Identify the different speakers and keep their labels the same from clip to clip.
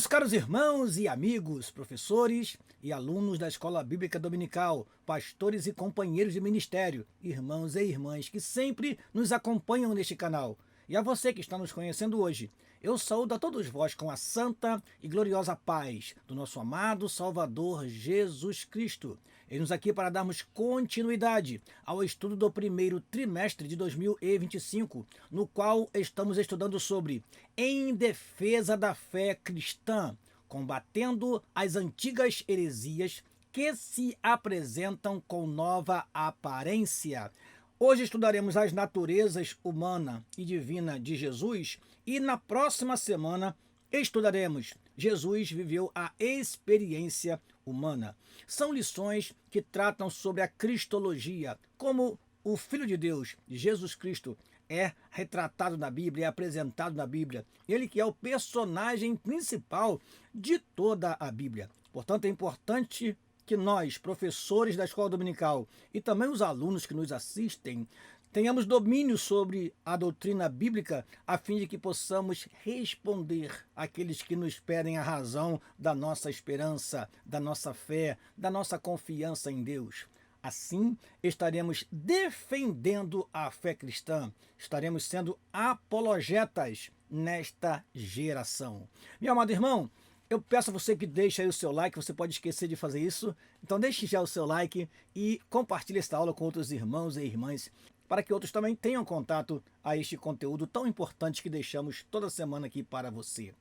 Speaker 1: Meus caros irmãos e amigos, professores e alunos da Escola Bíblica Dominical, pastores e companheiros de ministério, irmãos e irmãs que sempre nos acompanham neste canal, e a você que está nos conhecendo hoje, eu saúdo a todos vós com a santa e gloriosa paz do nosso amado Salvador Jesus Cristo. Eis-nos aqui para darmos continuidade ao estudo do primeiro trimestre de 2025, no qual estamos estudando sobre Em Defesa da Fé Cristã, combatendo as antigas heresias que se apresentam com nova aparência. Hoje estudaremos as naturezas humana e divina de Jesus e na próxima semana estudaremos Jesus viveu a experiência humana. São lições que tratam sobre a cristologia, como o Filho de Deus, Jesus Cristo, é retratado na Bíblia, é apresentado na Bíblia. Ele que é o personagem principal de toda a Bíblia. Portanto, é importante que nós, professores da Escola Dominical e também os alunos que nos assistem, tenhamos domínio sobre a doutrina bíblica a fim de que possamos responder àqueles que nos pedem a razão da nossa esperança, da nossa fé, da nossa confiança em Deus. Assim, estaremos defendendo a fé cristã, estaremos sendo apologetas nesta geração. Meu amado irmão, eu peço a você que deixe aí o seu like, você pode esquecer de fazer isso, então deixe já o seu like e compartilhe esta aula com outros irmãos e irmãs, para que outros também tenham contato a este conteúdo tão importante que deixamos toda semana aqui para você.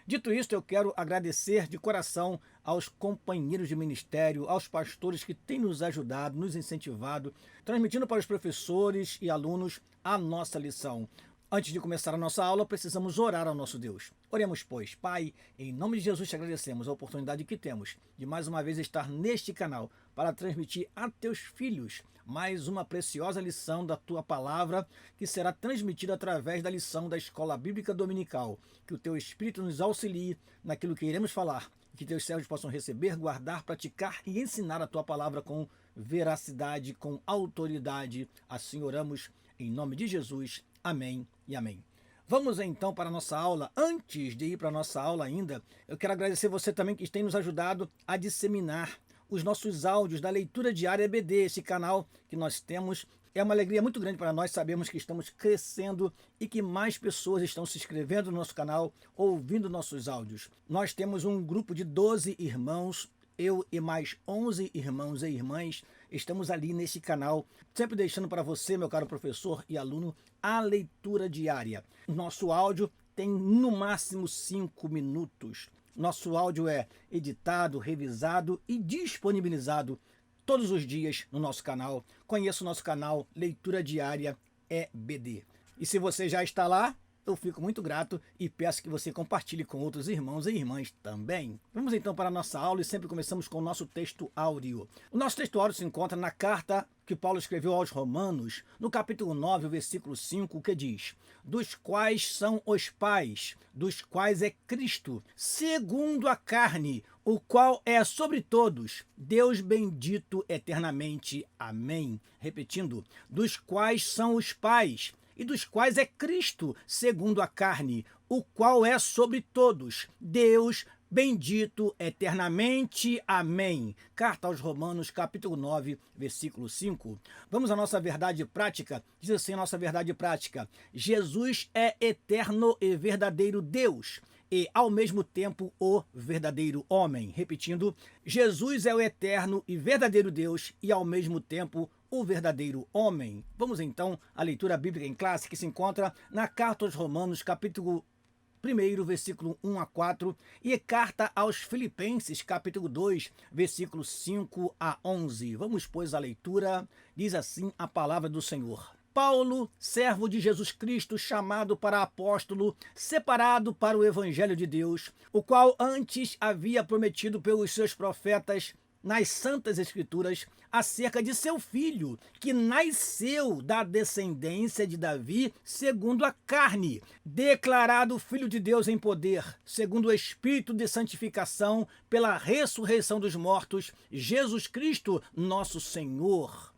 Speaker 1: Dito isto, eu quero agradecer de coração aos companheiros de ministério, aos pastores que têm nos ajudado, nos incentivado, transmitindo para os professores e alunos a nossa lição. Antes de começar a nossa aula, precisamos orar ao nosso Deus. Oremos, pois. Pai, em nome de Jesus te agradecemos a oportunidade que temos de mais uma vez estar neste canal para transmitir a teus filhos mais uma preciosa lição da tua palavra que será transmitida através da lição da Escola Bíblica Dominical. Que o teu Espírito nos auxilie naquilo que iremos falar, que teus servos possam receber, guardar, praticar e ensinar a tua palavra com veracidade, com autoridade. Assim oramos em nome de Jesus. Amém e amém. Vamos então para a nossa aula. Antes de ir para a nossa aula ainda, eu quero agradecer você também que tem nos ajudado a disseminar os nossos áudios da leitura diária EBD, esse canal que nós temos. É uma alegria muito grande para nós, sabemos que estamos crescendo e que mais pessoas estão se inscrevendo no nosso canal, ouvindo nossos áudios. Nós temos um grupo de 12 irmãos, eu e mais 11 irmãos e irmãs, estamos ali nesse canal, sempre deixando para você, meu caro professor e aluno, a leitura diária. Nosso áudio tem no máximo 5 minutos. Nosso áudio é editado, revisado e disponibilizado todos os dias no nosso canal. Conheça o nosso canal Leitura Diária EBD. E se você já está lá, eu fico muito grato e peço que você compartilhe com outros irmãos e irmãs também. Vamos então para a nossa aula e sempre começamos com o nosso texto áureo. O nosso texto áureo se encontra na carta que Paulo escreveu aos Romanos, no capítulo 9, versículo 5, que diz: dos quais são os pais, dos quais é Cristo, segundo a carne, o qual é sobre todos, Deus bendito eternamente. Amém. Repetindo, dos quais são os pais, e dos quais é Cristo, segundo a carne, o qual é sobre todos, Deus bendito eternamente. Amém. Carta aos Romanos, capítulo 9, versículo 5. Vamos à nossa verdade prática. Diz assim a nossa verdade prática: Jesus é eterno e verdadeiro Deus, e ao mesmo tempo o verdadeiro homem. Repetindo, Jesus é o eterno e verdadeiro Deus e ao mesmo tempo o verdadeiro homem. Vamos então à leitura bíblica em classe que se encontra na Carta aos Romanos, capítulo 1, versículo 1 a 4, e carta aos Filipenses, capítulo 2, versículo 5 a 11. Vamos, pois, à leitura. Diz assim a palavra do Senhor. Paulo, servo de Jesus Cristo, chamado para apóstolo, separado para o evangelho de Deus, o qual antes havia prometido pelos seus profetas nas Santas Escrituras acerca de seu filho, que nasceu da descendência de Davi segundo a carne, declarado Filho de Deus em poder, segundo o Espírito de santificação, pela ressurreição dos mortos, Jesus Cristo, nosso Senhor.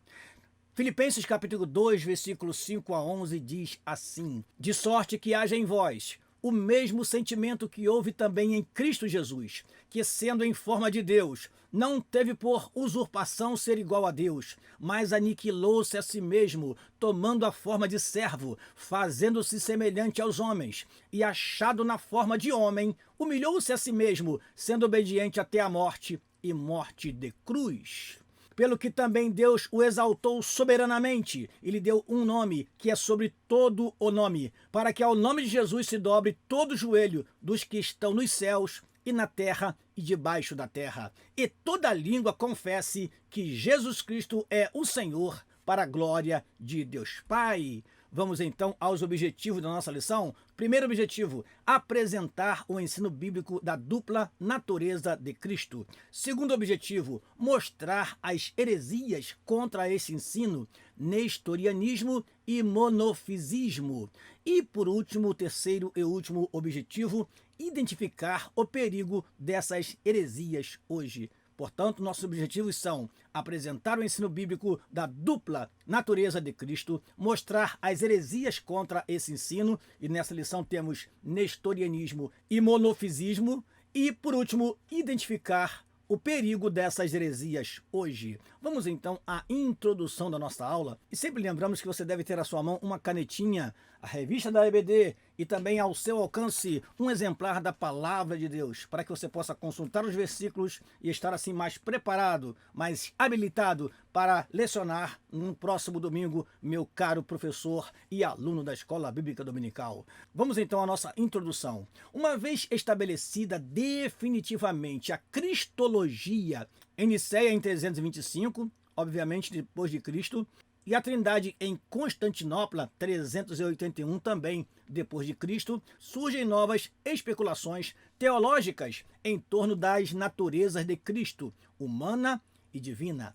Speaker 1: Filipenses capítulo 2, versículos 5 a 11 diz assim: de sorte que haja em vós o mesmo sentimento que houve também em Cristo Jesus, que, sendo em forma de Deus, não teve por usurpação ser igual a Deus, mas aniquilou-se a si mesmo, tomando a forma de servo, fazendo-se semelhante aos homens, e achado na forma de homem, humilhou-se a si mesmo, sendo obediente até a morte, e morte de cruz. Pelo que também Deus o exaltou soberanamente e lhe deu um nome, que é sobre todo o nome, para que ao nome de Jesus se dobre todo o joelho dos que estão nos céus e na terra e debaixo da terra, e toda língua confesse que Jesus Cristo é o Senhor, para a glória de Deus Pai. Vamos então aos objetivos da nossa lição. Primeiro objetivo, apresentar o ensino bíblico da dupla natureza de Cristo. Segundo objetivo, mostrar as heresias contra esse ensino, nestorianismo e monofisismo. E por último, o terceiro e último objetivo, identificar o perigo dessas heresias hoje. Portanto, nossos objetivos são apresentar o ensino bíblico da dupla natureza de Cristo, mostrar as heresias contra esse ensino, e nessa lição temos nestorianismo e monofisismo, e, por último, identificar o perigo dessas heresias hoje. Vamos então à introdução da nossa aula, e sempre lembramos que você deve ter à sua mão uma canetinha, a revista da EBD e também ao seu alcance um exemplar da Palavra de Deus, para que você possa consultar os versículos e estar assim mais preparado, mais habilitado para lecionar no próximo domingo, meu caro professor e aluno da Escola Bíblica Dominical. Vamos então à nossa introdução. Uma vez estabelecida definitivamente a cristologia em Nicéia em 325, obviamente depois de Cristo, e a Trindade em Constantinopla, 381 também depois de Cristo, surgem novas especulações teológicas em torno das naturezas de Cristo, humana e divina.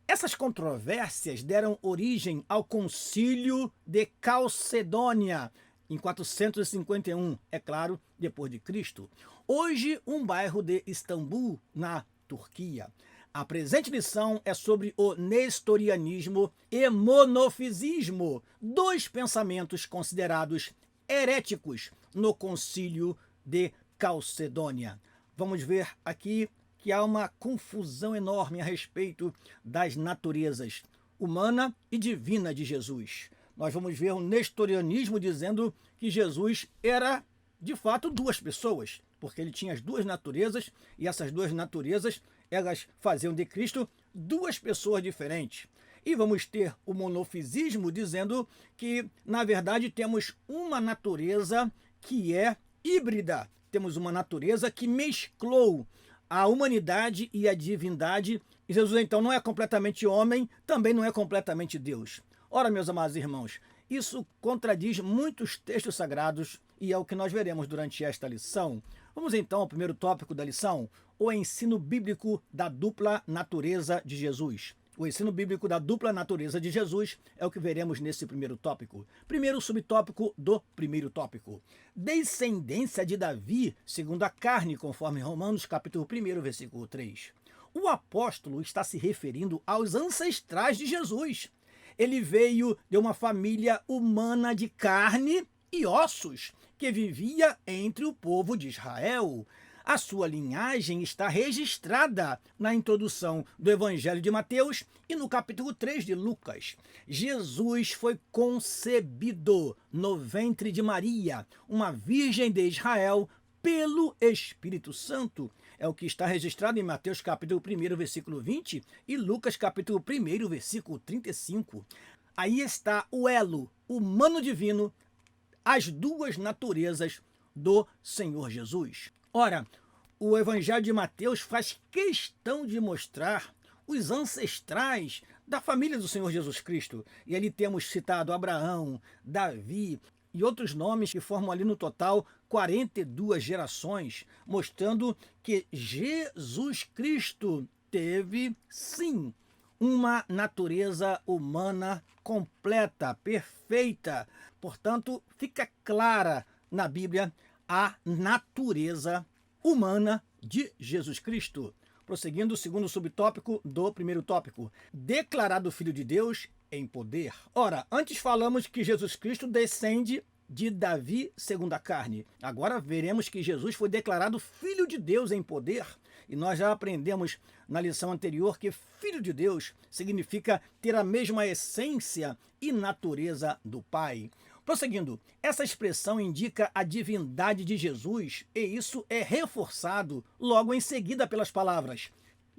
Speaker 1: Essas controvérsias deram origem ao Concílio de Calcedônia, em 451, é claro, depois de Cristo. Hoje, um bairro de Istambul, na Turquia. A presente lição é sobre o nestorianismo e monofisismo, dois pensamentos considerados heréticos no Concílio de Calcedônia. Vamos ver aqui que há uma confusão enorme a respeito das naturezas humana e divina de Jesus. Nós vamos ver o nestorianismo dizendo que Jesus era, de fato, duas pessoas, porque ele tinha as duas naturezas, e essas duas naturezas elas faziam de Cristo duas pessoas diferentes. E vamos ter o monofisismo dizendo que, na verdade, temos uma natureza que é híbrida. Temos uma natureza que mesclou a humanidade e a divindade. E Jesus, então, não é completamente homem, também não é completamente Deus. Ora, meus amados irmãos, isso contradiz muitos textos sagrados e é o que nós veremos durante esta lição. Vamos então ao primeiro tópico da lição, o ensino bíblico da dupla natureza de Jesus. O ensino bíblico da dupla natureza de Jesus é o que veremos nesse primeiro tópico. Primeiro subtópico do primeiro tópico. Descendência de Davi, segundo a carne, conforme Romanos capítulo 1, versículo 3. O apóstolo está se referindo aos ancestrais de Jesus. Ele veio de uma família humana de carne e ossos, que vivia entre o povo de Israel. A sua linhagem está registrada na introdução do Evangelho de Mateus e no capítulo 3 de Lucas. Jesus foi concebido no ventre de Maria, uma virgem de Israel, pelo Espírito Santo. É o que está registrado em Mateus capítulo 1, versículo 20 e Lucas capítulo 1, versículo 35. Aí está o elo humano-divino, as duas naturezas do Senhor Jesus. Ora, o Evangelho de Mateus faz questão de mostrar os ancestrais da família do Senhor Jesus Cristo. E ali temos citado Abraão, Davi e outros nomes que formam ali no total 42 gerações, mostrando que Jesus Cristo teve, sim, uma natureza humana completa, perfeita. Portanto, fica clara na Bíblia a natureza humana de Jesus Cristo. Prosseguindo, o segundo subtópico do primeiro tópico, declarado Filho de Deus em poder. Ora, antes falamos que Jesus Cristo descende de Davi segundo a carne. Agora veremos que Jesus foi declarado Filho de Deus em poder. E nós já aprendemos na lição anterior que Filho de Deus significa ter a mesma essência e natureza do Pai. Prosseguindo, essa expressão indica a divindade de Jesus e isso é reforçado logo em seguida pelas palavras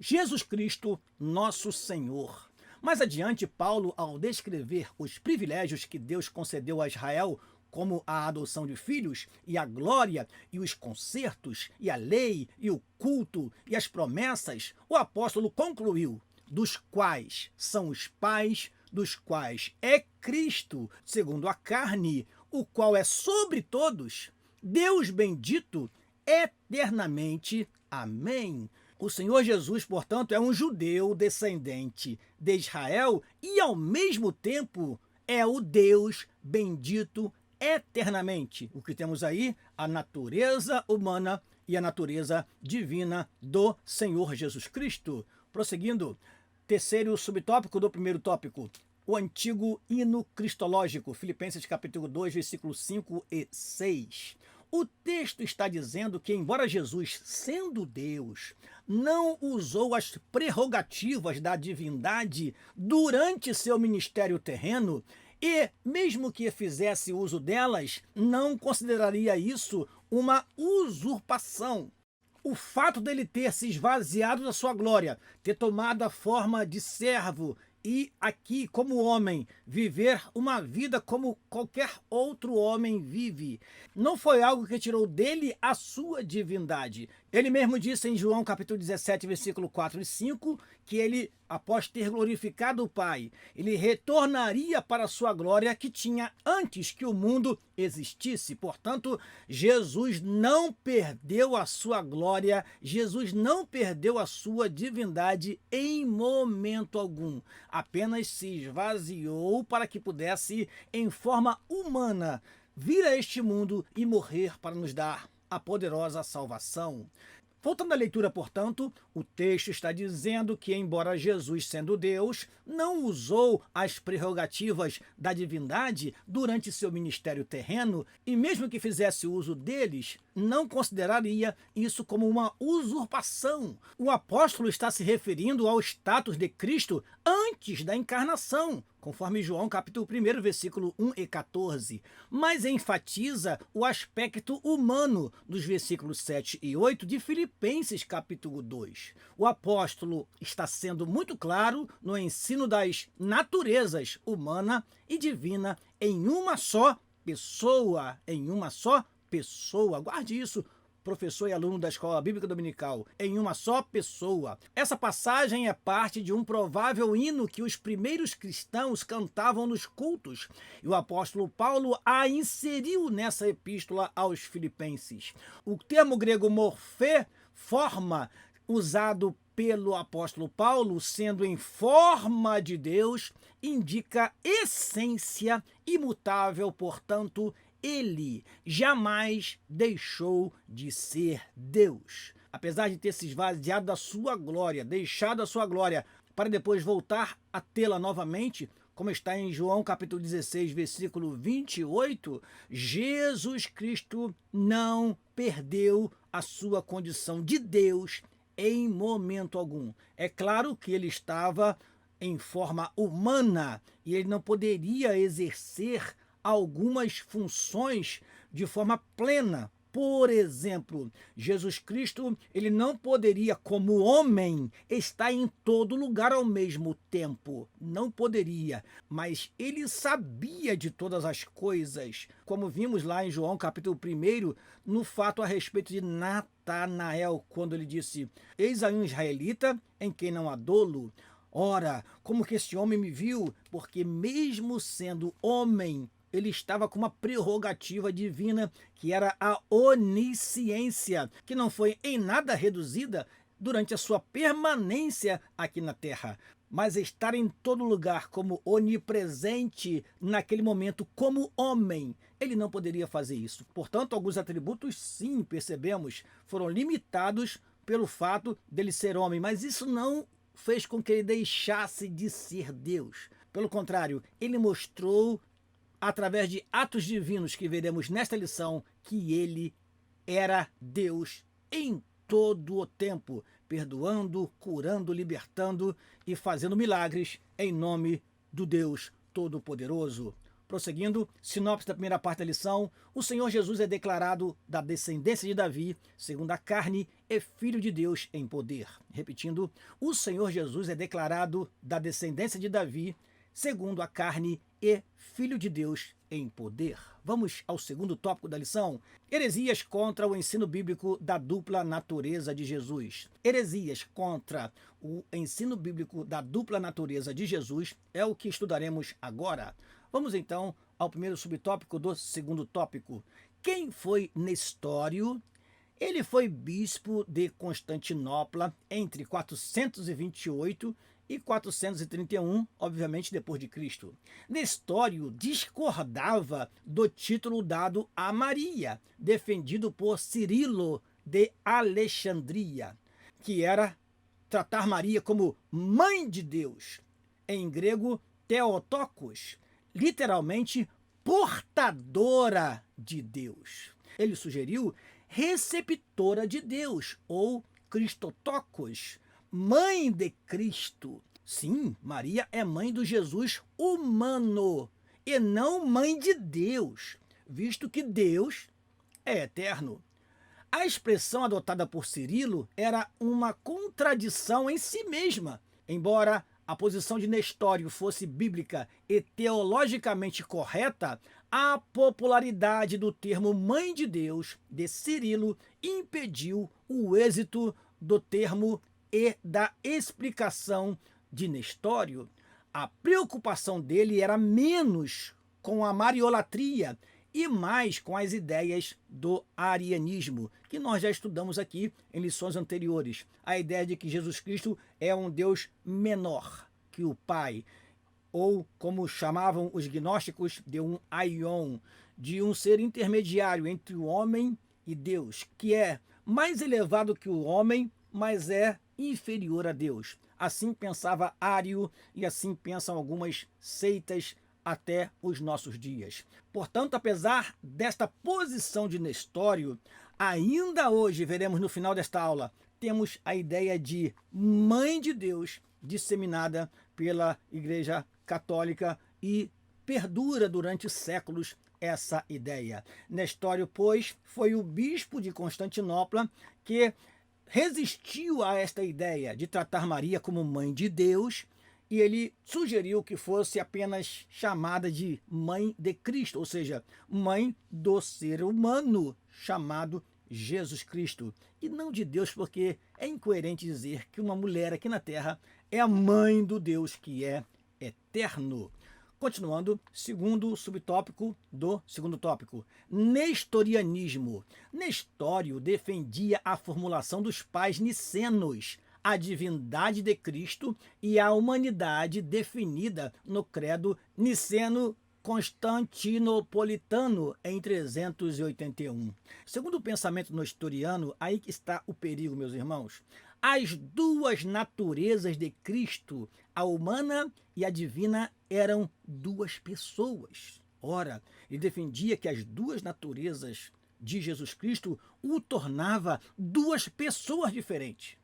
Speaker 1: Jesus Cristo, nosso Senhor. Mais adiante, Paulo, ao descrever os privilégios que Deus concedeu a Israel, como a adoção de filhos, e a glória, e os concertos, e a lei, e o culto, e as promessas, o apóstolo concluiu, dos quais são os pais, dos quais é Cristo, segundo a carne, o qual é sobre todos, Deus bendito eternamente. Amém. O Senhor Jesus, portanto, é um judeu descendente de Israel e, ao mesmo tempo, é o Deus bendito eternamente. O que temos aí? A natureza humana e a natureza divina do Senhor Jesus Cristo. Prosseguindo, terceiro subtópico do primeiro tópico, o antigo hino cristológico, Filipenses capítulo 2, versículos 5 e 6. O texto está dizendo que, embora Jesus, sendo Deus, não usou as prerrogativas da divindade durante seu ministério terreno e, mesmo que fizesse uso delas, não consideraria isso uma usurpação. O fato dele ter se esvaziado da sua glória, ter tomado a forma de servo e aqui, como homem, viver uma vida como qualquer outro homem vive, não foi algo que tirou dele a sua divindade. Ele mesmo disse em João capítulo 17, versículo 4 e 5, que ele, após ter glorificado o Pai, ele retornaria para a sua glória que tinha antes que o mundo existisse. Portanto, Jesus não perdeu a sua glória, Jesus não perdeu a sua divindade em momento algum. Apenas se esvaziou para que pudesse, em forma humana, vir a este mundo e morrer para nos dar a poderosa salvação. Voltando à leitura, portanto, o texto está dizendo que, embora Jesus, sendo Deus, não usou as prerrogativas da divindade durante seu ministério terreno e, mesmo que fizesse uso deles, não consideraria isso como uma usurpação. O apóstolo está se referindo ao status de Cristo antes da encarnação, conforme João capítulo 1, versículo 1 e 14, mas enfatiza o aspecto humano dos versículos 7 e 8 de Filipenses capítulo 2. O apóstolo está sendo muito claro no ensino das naturezas humana e divina em uma só pessoa, Guarde isso, professor e aluno da Escola Bíblica Dominical, em uma só pessoa. Essa passagem é parte de um provável hino que os primeiros cristãos cantavam nos cultos, e o apóstolo Paulo a inseriu nessa epístola aos Filipenses. O termo grego morfê, forma, usado pelo apóstolo Paulo, sendo em forma de Deus, indica essência imutável, portanto, ele jamais deixou de ser Deus. Apesar de ter se esvaziado da sua glória, deixado a sua glória, para depois voltar a tê-la novamente, como está em João capítulo 16, versículo 28, Jesus Cristo não perdeu a sua condição de Deus em momento algum. É claro que ele estava em forma humana e ele não poderia exercer algumas funções de forma plena. Por exemplo, Jesus Cristo, ele não poderia, como homem, estar em todo lugar ao mesmo tempo. Não poderia, mas ele sabia de todas as coisas, como vimos lá em João capítulo 1, no fato a respeito de Natanael, quando ele disse: eis aí um israelita em quem não há dolo. Ora, como que esse homem me viu? Porque mesmo sendo homem, ele estava com uma prerrogativa divina, que era a onisciência, que não foi em nada reduzida durante a sua permanência aqui na Terra, mas estar em todo lugar como onipresente naquele momento como homem. Ele não poderia fazer isso. Portanto, alguns atributos, sim, percebemos, foram limitados pelo fato dele ser homem, mas isso não fez com que ele deixasse de ser Deus. Pelo contrário, ele mostrou através de atos divinos que veremos nesta lição, que ele era Deus em todo o tempo, perdoando, curando, libertando e fazendo milagres em nome do Deus Todo-Poderoso. Prosseguindo, sinopse da primeira parte da lição, o Senhor Jesus é declarado da descendência de Davi, segundo a carne, e filho de Deus em poder. Repetindo, o Senhor Jesus é declarado da descendência de Davi, segundo a carne, e filho de Deus em poder. Vamos ao segundo tópico da lição: heresias contra o ensino bíblico da dupla natureza de Jesus. Heresias contra o ensino bíblico da dupla natureza de Jesus é o que estudaremos agora. Vamos então ao primeiro subtópico do segundo tópico. Quem foi Nestório? Ele foi bispo de Constantinopla entre 428 e 431, obviamente depois de Cristo. Nestório discordava do título dado a Maria, defendido por Cirilo de Alexandria, que era tratar Maria como mãe de Deus, em grego Theotokos, literalmente portadora de Deus. Ele sugeriu receptora de Deus, ou Christotokos, mãe de Cristo. Sim, Maria é mãe do Jesus humano e não mãe de Deus, visto que Deus é eterno. A expressão adotada por Cirilo era uma contradição em si mesma, embora a posição de Nestório fosse bíblica e teologicamente correta. A popularidade do termo mãe de Deus de Cirilo impediu o êxito do termo e da explicação de Nestório. A preocupação dele era menos com a mariolatria e mais com as ideias do arianismo, que nós já estudamos aqui em lições anteriores. A ideia de que Jesus Cristo é um Deus menor que o Pai, ou como chamavam os gnósticos, de um aion, de um ser intermediário entre o homem e Deus, que é mais elevado que o homem, mas é inferior a Deus. Assim pensava Ário e assim pensam algumas seitas até os nossos dias. Portanto, apesar desta posição de Nestório, ainda hoje, veremos no final desta aula, temos a ideia de mãe de Deus disseminada pela Igreja Católica e perdura durante séculos essa ideia. Nestório, pois, foi o bispo de Constantinopla que resistiu a esta ideia de tratar Maria como mãe de Deus, e ele sugeriu que fosse apenas chamada de mãe de Cristo, ou seja, mãe do ser humano chamado Jesus Cristo, e não de Deus, porque é incoerente dizer que uma mulher aqui na Terra é a mãe do Deus que é eterno. Continuando, segundo subtópico do segundo tópico, nestorianismo. Nestório defendia a formulação dos pais nicenos, a divindade de Cristo e a humanidade definida no credo niceno-constantinopolitano em 381. Segundo o pensamento nestoriano, aí que está o perigo, meus irmãos. As duas naturezas de Cristo, a humana e a divina, eram duas pessoas. Ora, ele defendia que as duas naturezas de Jesus Cristo o tornava duas pessoas diferentes.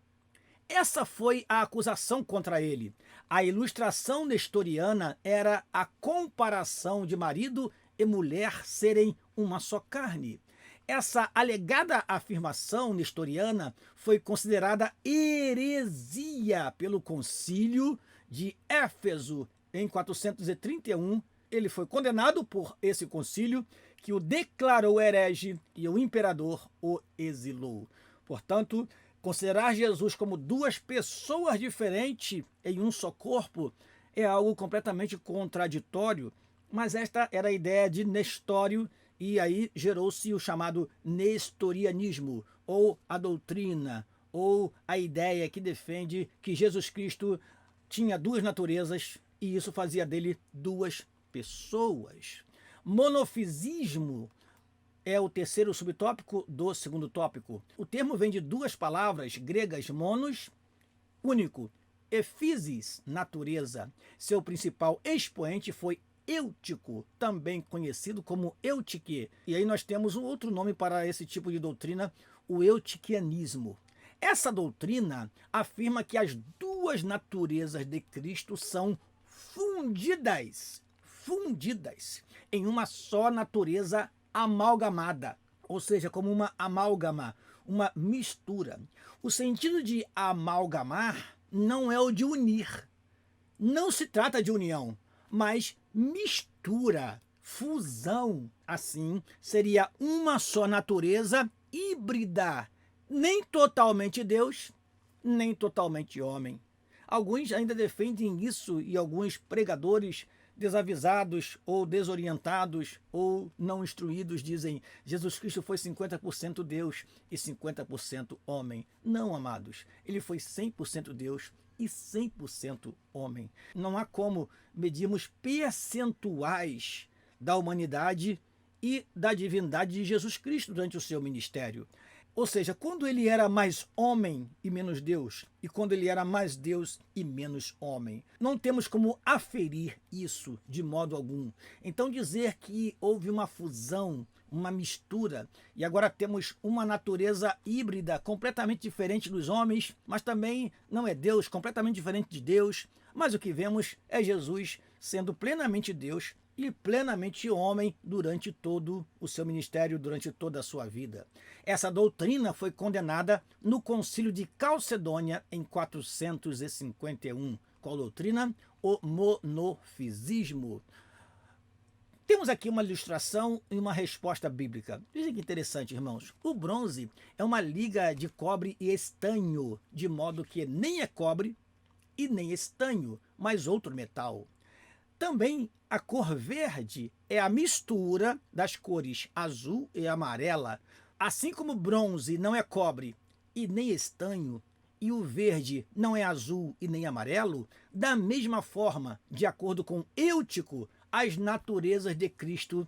Speaker 1: Essa foi a acusação contra ele. A ilustração nestoriana era a comparação de marido e mulher serem uma só carne. Essa alegada afirmação nestoriana foi considerada heresia pelo Concílio de Éfeso em 431. Ele foi condenado por esse concílio, que o declarou herege, e o imperador o exilou. Portanto, considerar Jesus como duas pessoas diferentes em um só corpo é algo completamente contraditório, mas esta era a ideia de Nestório, e aí gerou-se o chamado nestorianismo, ou a doutrina, ou a ideia que defende que Jesus Cristo tinha duas naturezas e isso fazia dele duas pessoas. Monofisismo é o terceiro subtópico do segundo tópico. O termo vem de duas palavras gregas, monos, único, e physis, natureza. Seu principal expoente foi êutico, também conhecido como eutique. E aí nós temos um outro nome para esse tipo de doutrina, o eutiquianismo. Essa doutrina afirma que as duas naturezas de Cristo são fundidas em uma só natureza amalgamada, ou seja, como uma amálgama, uma mistura. O sentido de amalgamar não é o de unir. Não se trata de união, mas mistura, fusão. Assim, seria uma só natureza híbrida, nem totalmente Deus, nem totalmente homem. Alguns ainda defendem isso e alguns pregadores desavisados ou desorientados ou não instruídos dizem Jesus Cristo foi 50% Deus e 50% homem. Não, amados, ele foi 100% Deus e 100% homem. Não há como medirmos percentuais da humanidade e da divindade de Jesus Cristo durante o seu ministério. Ou seja, quando ele era mais homem e menos Deus, e quando ele era mais Deus e menos homem. Não temos como aferir isso de modo algum. Então dizer que houve uma fusão, uma mistura, e agora temos uma natureza híbrida completamente diferente dos homens, mas também não é Deus, completamente diferente de Deus, mas o que vemos é Jesus sendo plenamente Deus e plenamente homem durante todo o seu ministério, durante toda a sua vida. Essa doutrina foi condenada no Concílio de Calcedônia em 451. Qual doutrina? O monofisismo. Temos aqui uma ilustração e uma resposta bíblica. Veja que interessante, irmãos. O bronze é uma liga de cobre e estanho, de modo que nem é cobre e nem estanho, mas outro metal. Também a cor verde é a mistura das cores azul e amarela. Assim como o bronze não é cobre e nem estanho, e o verde não é azul e nem amarelo, da mesma forma, de acordo com Eutico, as naturezas de Cristo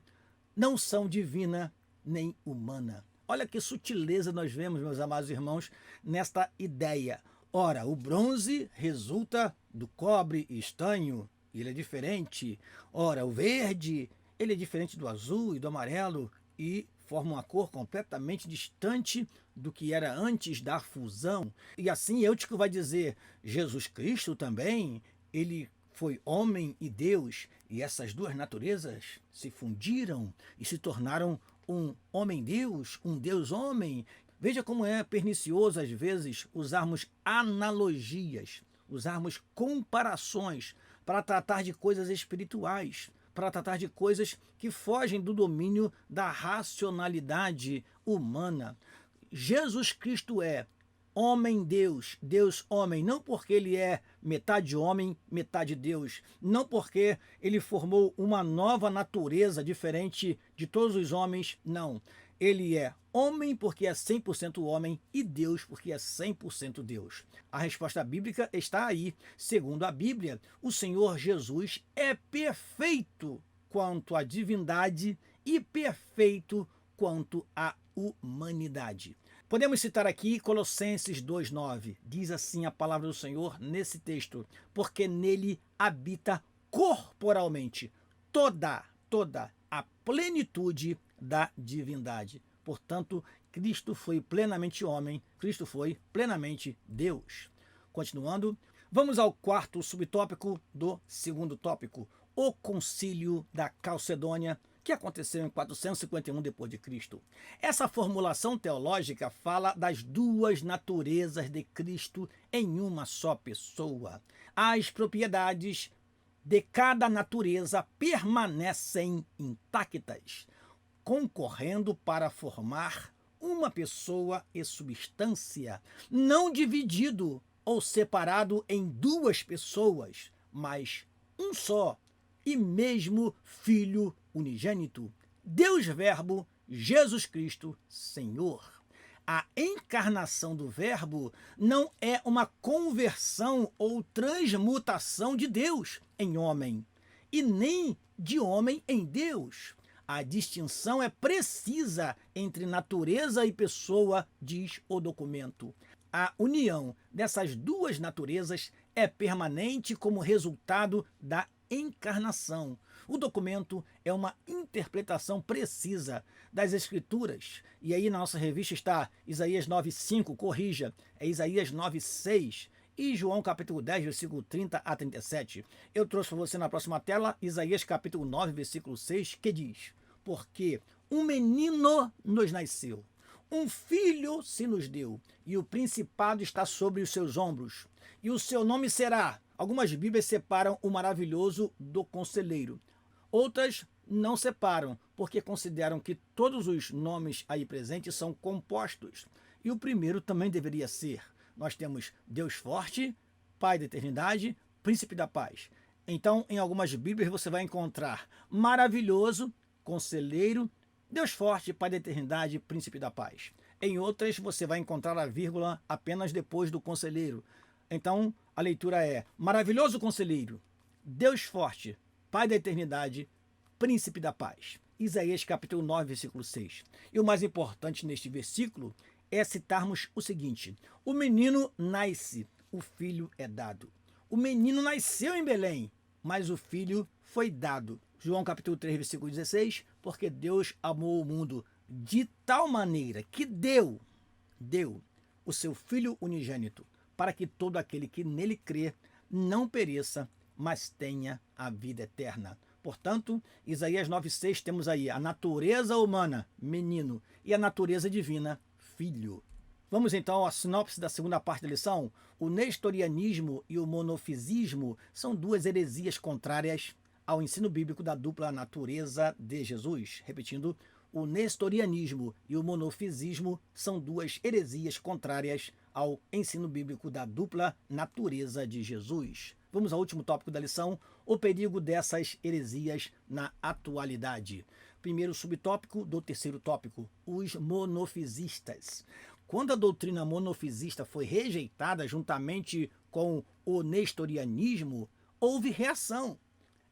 Speaker 1: não são divina nem humana. Olha que sutileza nós vemos, meus amados irmãos, nesta ideia. Ora, o bronze resulta do cobre e estanho, ele é diferente. Ora, o verde, ele é diferente do azul e do amarelo e forma uma cor completamente distante do que era antes da fusão. E assim Eutico vai dizer, Jesus Cristo também, ele foi homem e Deus, e essas duas naturezas se fundiram e se tornaram um homem-deus, um Deus-homem. Veja como é pernicioso, às vezes, usarmos analogias, usarmos comparações para tratar de coisas espirituais, para tratar de coisas que fogem do domínio da racionalidade humana. Jesus Cristo é homem-deus, Deus-homem, não porque ele é metade homem, metade Deus, não porque ele formou uma nova natureza diferente de todos os homens, não. Ele é homem porque é 100% homem e Deus porque é 100% Deus. A resposta bíblica está aí. Segundo a Bíblia, o Senhor Jesus é perfeito quanto à divindade e perfeito quanto à humanidade. Podemos citar aqui Colossenses 2,9. Diz assim a palavra do Senhor nesse texto: porque nele habita corporalmente toda a plenitude da divindade. Portanto, Cristo foi plenamente homem, Cristo foi plenamente Deus. Continuando, vamos ao quarto subtópico do segundo tópico, o Concílio da Calcedônia, que aconteceu em 451 d.C. Essa formulação teológica fala das duas naturezas de Cristo em uma só pessoa. As propriedades de cada natureza permanecem intactas, concorrendo para formar uma pessoa e substância, não dividido ou separado em duas pessoas, mas um só e mesmo Filho unigênito, Deus Verbo, Jesus Cristo, Senhor. A encarnação do Verbo não é uma conversão ou transmutação de Deus em homem, e nem de homem em Deus. A distinção é precisa entre natureza e pessoa, diz o documento. A união dessas duas naturezas é permanente como resultado da encarnação. O documento é uma interpretação precisa das Escrituras. E aí na nossa revista está Isaías 9,5, corrija, é Isaías 9,6 e João capítulo 10, versículo 30 a 37. Eu trouxe para você na próxima tela Isaías capítulo 9, versículo 6, que diz: porque um menino nos nasceu, um filho se nos deu, e o principado está sobre os seus ombros. E o seu nome será... Algumas Bíblias separam o maravilhoso do conselheiro. Outras não separam, porque consideram que todos os nomes aí presentes são compostos. E o primeiro também deveria ser. Nós temos Deus forte, Pai da eternidade, Príncipe da paz. Então, em algumas Bíblias você vai encontrar maravilhoso, conselheiro, Deus forte, Pai da eternidade, Príncipe da paz. Em outras você vai encontrar a vírgula apenas depois do conselheiro. Então, a leitura é maravilhoso conselheiro, Deus forte, Pai da eternidade, Príncipe da paz. Isaías capítulo 9, versículo 6. E o mais importante neste versículo é citarmos o seguinte: o menino nasce, o filho é dado. O menino nasceu em Belém, mas o filho foi dado. João capítulo 3, versículo 16, porque Deus amou o mundo de tal maneira que deu o seu Filho unigênito, para que todo aquele que nele crê não pereça, mas tenha a vida eterna. Portanto, Isaías 9,6 temos aí a natureza humana, menino, e a natureza divina, filho. Vamos então à sinopse da segunda parte da lição. O nestorianismo e o monofisismo são duas heresias contrárias ao ensino bíblico da dupla natureza de Jesus. Repetindo, o nestorianismo e o monofisismo são duas heresias contrárias ao ensino bíblico da dupla natureza de Jesus. Vamos ao último tópico da lição, o perigo dessas heresias na atualidade. Primeiro subtópico do terceiro tópico, os monofisistas. Quando a doutrina monofisista foi rejeitada juntamente com o nestorianismo, houve reação.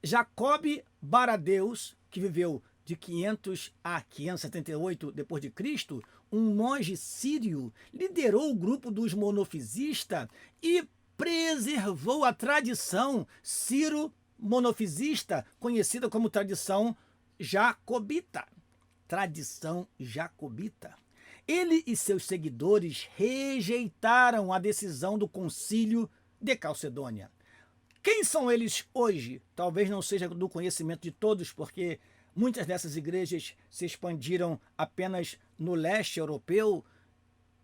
Speaker 1: Jacob Baradeus, que viveu de 500 a 578 d.C., um monge sírio, liderou o grupo dos monofisistas e preservou a tradição sírio-monofisista, conhecida como tradição jacobita. Tradição jacobita. Ele e seus seguidores rejeitaram a decisão do concílio de Calcedônia. Quem são eles hoje? Talvez não seja do conhecimento de todos, porque muitas dessas igrejas se expandiram apenas no leste europeu,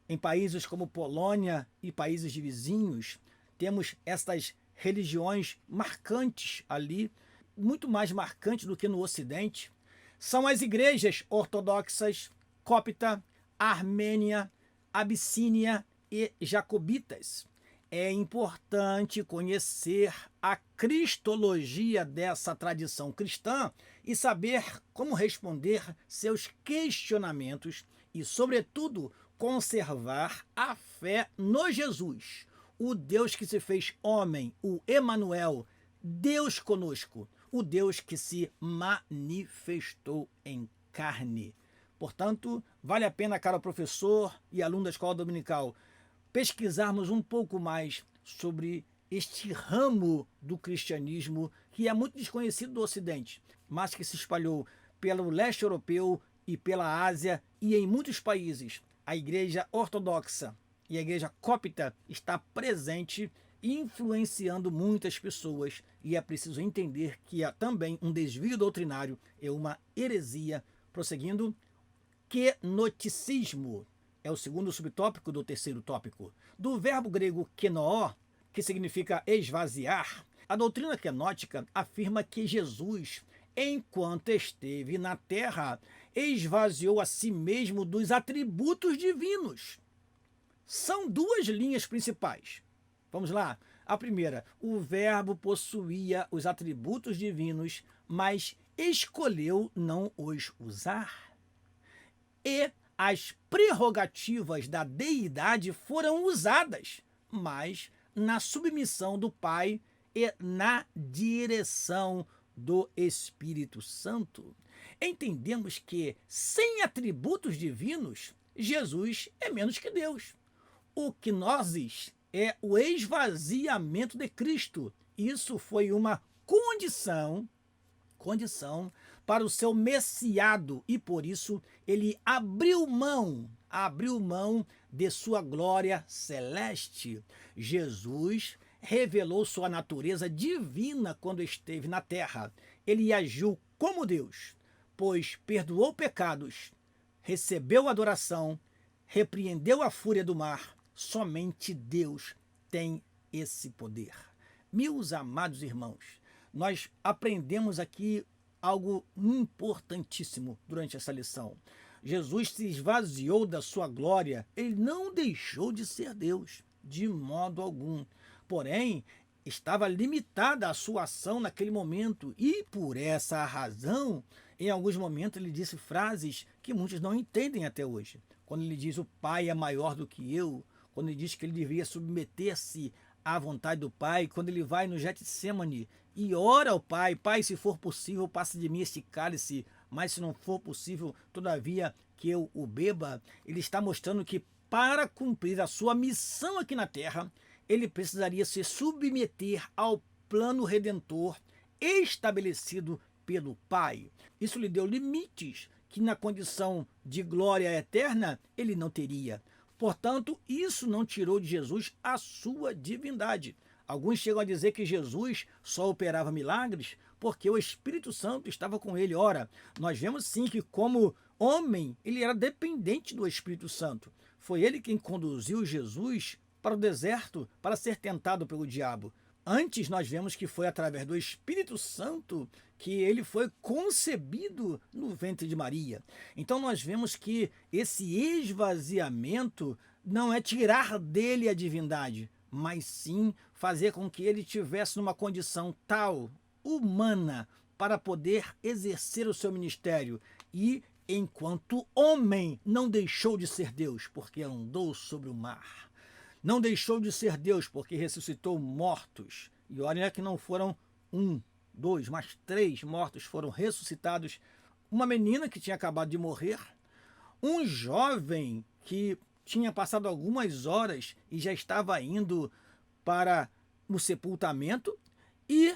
Speaker 1: em países como Polônia e países de vizinhos. Temos essas religiões marcantes ali, muito mais marcantes do que no Ocidente. São as igrejas ortodoxas, cópita, armênia, abissínia e jacobitas. É importante conhecer a cristologia dessa tradição cristã e saber como responder seus questionamentos e, sobretudo, conservar a fé no Jesus, o Deus que se fez homem, o Emanuel, Deus conosco, o Deus que se manifestou em carne. Portanto, vale a pena, caro professor e aluno da escola dominical, pesquisarmos um pouco mais sobre este ramo do cristianismo que é muito desconhecido do Ocidente, mas que se espalhou pelo leste europeu e pela Ásia e em muitos países. A igreja ortodoxa e a igreja cópita está presente e influenciando muitas pessoas, e é preciso entender que há também um desvio doutrinário, é uma heresia. Prosseguindo, quenoticismo é o segundo subtópico do terceiro tópico. Do verbo grego kenoó, que significa esvaziar, a doutrina quenótica afirma que Jesus, enquanto esteve na terra, esvaziou a si mesmo dos atributos divinos. São duas linhas principais. Vamos lá. A primeira, o verbo possuía os atributos divinos, mas escolheu não os usar. E as prerrogativas da deidade foram usadas, mas na submissão do Pai e na direção do Espírito Santo. Entendemos que, sem atributos divinos, Jesus é menos que Deus. O kenosis é o esvaziamento de Cristo. Isso foi uma condição para o seu messiado e por isso ele abriu mão de sua glória celeste. Jesus revelou sua natureza divina quando esteve na terra. Ele agiu como Deus, pois perdoou pecados, recebeu adoração, repreendeu a fúria do mar. Somente Deus tem esse poder. Meus amados irmãos, nós aprendemos aqui algo importantíssimo durante essa lição. Jesus se esvaziou da sua glória, ele não deixou de ser Deus, de modo algum. Porém, estava limitada a sua ação naquele momento e, por essa razão, em alguns momentos ele disse frases que muitos não entendem até hoje. Quando ele diz o Pai é maior do que eu, quando ele diz que ele deveria submeter-se à vontade do Pai, quando ele vai no Getsemane e ora ao Pai, Pai, se for possível, passe de mim este cálice, mas se não for possível, todavia que eu o beba, ele está mostrando que para cumprir a sua missão aqui na terra, ele precisaria se submeter ao plano redentor estabelecido pelo Pai. Isso lhe deu limites que na condição de glória eterna ele não teria. Portanto, isso não tirou de Jesus a sua divindade. Alguns chegam a dizer que Jesus só operava milagres porque o Espírito Santo estava com ele. Ora, nós vemos sim que como homem ele era dependente do Espírito Santo. Foi ele quem conduziu Jesus para o deserto para ser tentado pelo diabo. Antes nós vemos que foi através do Espírito Santo que ele foi concebido no ventre de Maria. Então nós vemos que esse esvaziamento não é tirar dele a divindade, mas sim fazer com que ele tivesse numa condição tal, humana, para poder exercer o seu ministério. E, enquanto homem, não deixou de ser Deus, porque andou sobre o mar. Não deixou de ser Deus, porque ressuscitou mortos. E olha que não foram 1, 2, mas 3 mortos foram ressuscitados. Uma menina que tinha acabado de morrer, um jovem que tinha passado algumas horas e já estava indo para o sepultamento, e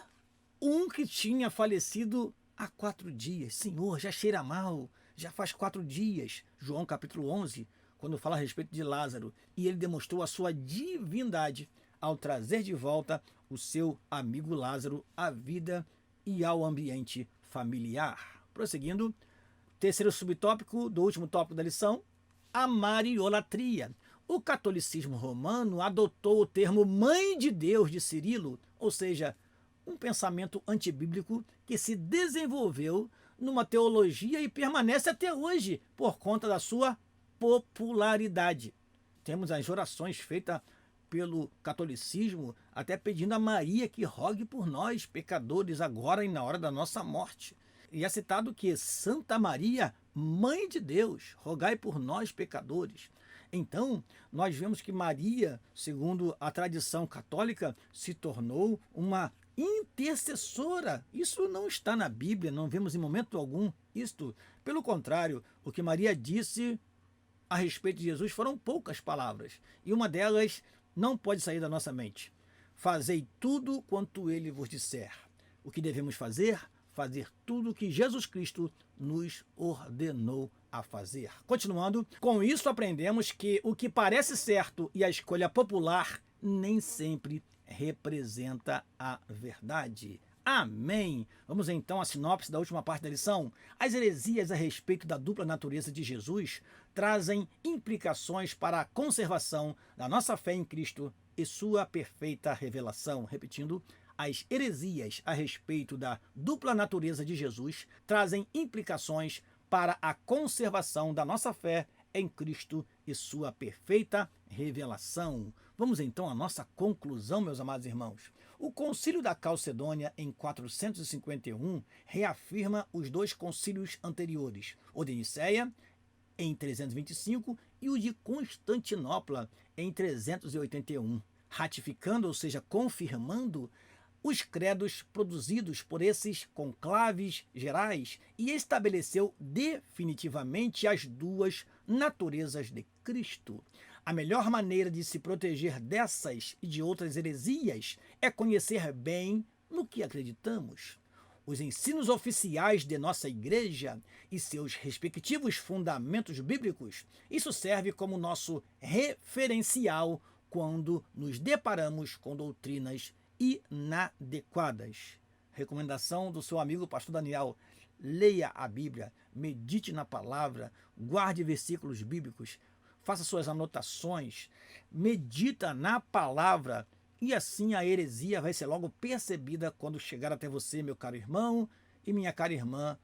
Speaker 1: um que tinha falecido há 4 dias. Senhor, já cheira mal, já faz 4 dias. João capítulo 11, quando fala a respeito de Lázaro. E ele demonstrou a sua divindade ao trazer de volta o seu amigo Lázaro à vida e ao ambiente familiar. Prosseguindo, terceiro subtópico do último tópico da lição, a mariolatria. O catolicismo romano adotou o termo Mãe de Deus de Cirilo, ou seja, um pensamento antibíblico que se desenvolveu numa teologia e permanece até hoje por conta da sua popularidade. Temos as orações feitas pelo catolicismo, até pedindo a Maria que rogue por nós, pecadores, agora e na hora da nossa morte. E é citado que Santa Maria, Mãe de Deus, rogai por nós, pecadores. Então, nós vemos que Maria, segundo a tradição católica, se tornou uma intercessora. Isso não está na Bíblia, não vemos em momento algum isto. Pelo contrário, o que Maria disse a respeito de Jesus foram poucas palavras, e uma delas não pode sair da nossa mente. Fazei tudo quanto ele vos disser. O que devemos fazer? Fazer tudo o que Jesus Cristo nos ordenou a fazer. Continuando, com isso aprendemos que o que parece certo e a escolha popular nem sempre representa a verdade. Amém! Vamos então à sinopse da última parte da lição. As heresias a respeito da dupla natureza de Jesus trazem implicações para a conservação da nossa fé em Cristo e sua perfeita revelação. Repetindo, as heresias a respeito da dupla natureza de Jesus trazem implicações para a conservação da nossa fé em Cristo e sua perfeita revelação. Vamos então à nossa conclusão, meus amados irmãos. O Concílio da Calcedônia, em 451, reafirma os 2 concílios anteriores, o de Nicéia, em 325, e o de Constantinopla, em 381, ratificando, ou seja, confirmando os credos produzidos por esses conclaves gerais e estabeleceu definitivamente as 2 naturezas de Cristo. A melhor maneira de se proteger dessas e de outras heresias é conhecer bem no que acreditamos, os ensinos oficiais de nossa igreja e seus respectivos fundamentos bíblicos. Isso serve como nosso referencial quando nos deparamos com doutrinas inadequadas. Recomendação do seu amigo pastor Daniel: leia a Bíblia, medite na palavra, guarde versículos bíblicos, faça suas anotações, medita na palavra, e assim a heresia vai ser logo percebida quando chegar até você, meu caro irmão e minha cara irmã,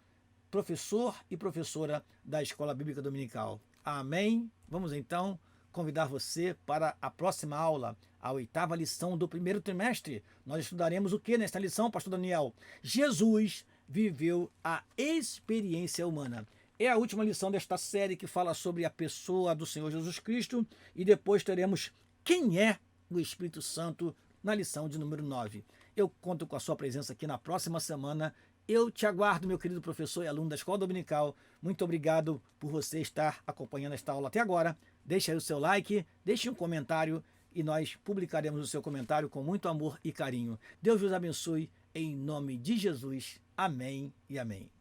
Speaker 1: professor e professora da Escola Bíblica Dominical. Amém? Vamos então convidar você para a próxima aula, a 8ª lição do primeiro trimestre. Nós estudaremos o que nesta lição, pastor Daniel? Jesus viveu a experiência humana. É a última lição desta série que fala sobre a pessoa do Senhor Jesus Cristo, e depois teremos quem é o Espírito Santo na lição de número 9. Eu conto com a sua presença aqui na próxima semana. Eu te aguardo, meu querido professor e aluno da Escola Dominical. Muito obrigado por você estar acompanhando esta aula até agora. Deixe aí o seu like, deixe um comentário e nós publicaremos o seu comentário com muito amor e carinho. Deus vos abençoe em nome de Jesus. Amém e amém.